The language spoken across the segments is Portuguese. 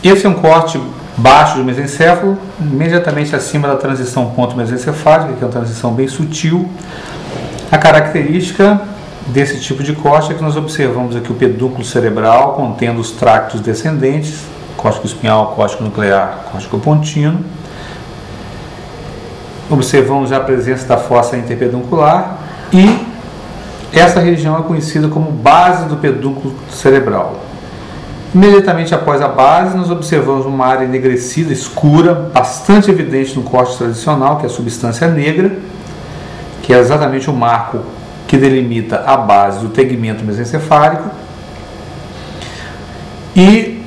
Esse é um corte baixo do mesencéfalo, imediatamente acima da transição ponto mesencefálica, que é uma transição bem sutil. A característica desse tipo de corte é que nós observamos aqui o pedúnculo cerebral contendo os tractos descendentes, córtico espinhal, córtico nuclear, córtico pontino. Observamos já a presença da fossa interpeduncular e essa região é conhecida como base do pedúnculo cerebral. Imediatamente após a base, nós observamos uma área enegrecida, escura, bastante evidente no corte tradicional, que é a substância negra, que é exatamente o marco que delimita a base do tegmento mesencefálico. E,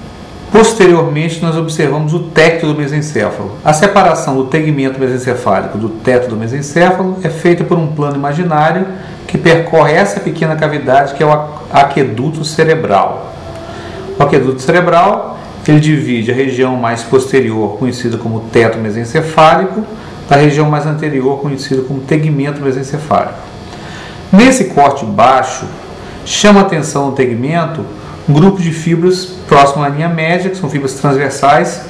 posteriormente, nós observamos o tecto do mesencéfalo. A separação do tegmento mesencefálico do teto do mesencéfalo é feita por um plano imaginário que percorre essa pequena cavidade que é o aqueduto cerebral. O aqueduto cerebral, ele divide a região mais posterior, conhecida como teto mesencefálico, da região mais anterior, conhecida como tegmento mesencefálico. Nesse corte baixo, chama a atenção no tegmento um grupo de fibras próximo à linha média, que são fibras transversais,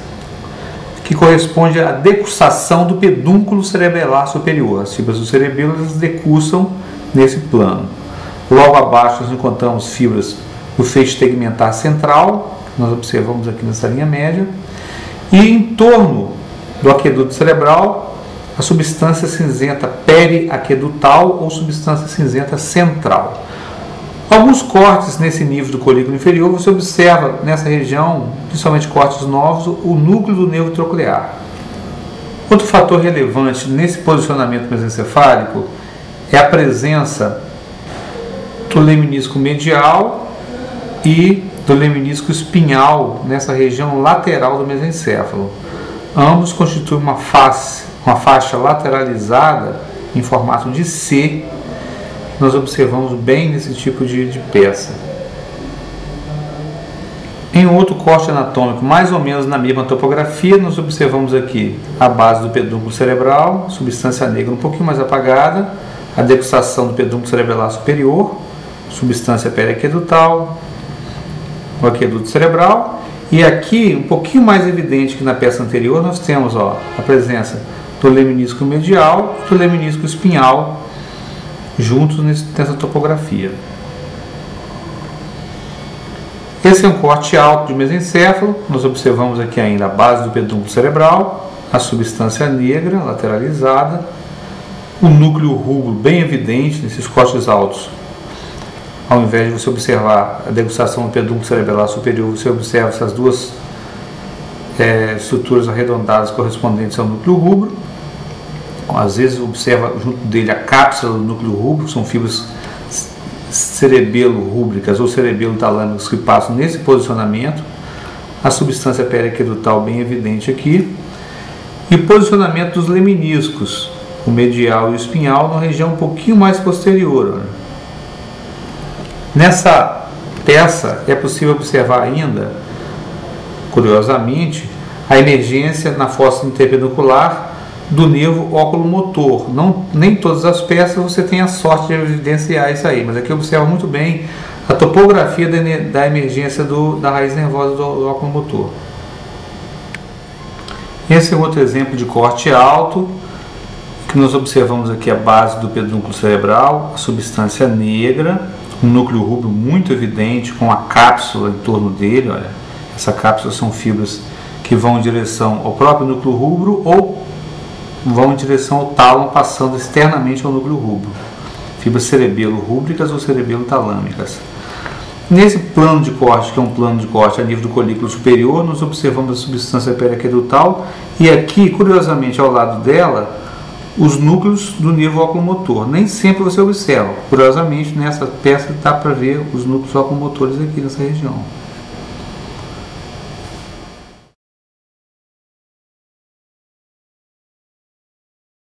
que corresponde à decussação do pedúnculo cerebelar superior. As fibras do cerebelo decussam nesse plano. Logo abaixo nós encontramos fibras do feixe tegmentar central, que nós observamos aqui nessa linha média, e em torno do aqueduto cerebral, a substância cinzenta periaquedutal ou substância cinzenta central. Alguns cortes nesse nível do colículo inferior, você observa nessa região, principalmente cortes novos, o núcleo do nervo troclear. Outro fator relevante nesse posicionamento mesencefálico é a presença do leminisco medial e do leminisco espinhal nessa região lateral do mesencéfalo. Ambos constituem uma faixa lateralizada em formato de C. Nós observamos bem nesse tipo de peça. Em outro corte anatômico, mais ou menos na mesma topografia, nós observamos aqui a base do pedúnculo cerebral, substância negra um pouquinho mais apagada, a decussação do pedúnculo cerebelar superior, substância periaquedutal, o aqueduto cerebral, e aqui, um pouquinho mais evidente que na peça anterior, nós temos a presença do leminisco medial e do leminisco espinhal juntos nessa topografia. Esse é um corte alto de mesencéfalo. Nós observamos aqui ainda a base do pedúnculo cerebral, a substância negra lateralizada, o núcleo rubro bem evidente nesses cortes altos. Ao invés de você observar a degustação do pedúnculo cerebelar superior, você observa essas duas estruturas arredondadas correspondentes ao núcleo rubro. Às vezes observa junto dele a cápsula do núcleo rubro, são fibras cerebelo-rúbricas ou cerebelo-talâmicas que passam nesse posicionamento. A substância periaquedutal bem evidente aqui. E o posicionamento dos leminiscos, o medial e o espinhal, na região um pouquinho mais posterior. Nessa peça é possível observar ainda, curiosamente, a emergência na fossa interpeduncular do nervo óculo-motor. Nem todas as peças você tem a sorte de evidenciar isso aí, mas aqui observa muito bem a topografia da emergência da raiz nervosa do óculo-motor. Esse é outro exemplo de corte alto, que nós observamos aqui a base do pedúnculo cerebral, a substância negra, um núcleo rubro muito evidente, com a cápsula em torno dele. Olha, essa cápsula são fibras que vão em direção ao próprio núcleo rubro ou vão em direção ao tálamo, passando externamente ao núcleo rubro. Fibras cerebelo-rúbricas ou cerebelo-talâmicas. Nesse plano de corte, que é um plano de corte a nível do colículo superior, nós observamos a substância periaquedutal e aqui, curiosamente, ao lado dela, os núcleos do nervo oculomotor. Nem sempre você observa. Curiosamente, nessa peça dá para ver os núcleos oculomotores aqui nessa região.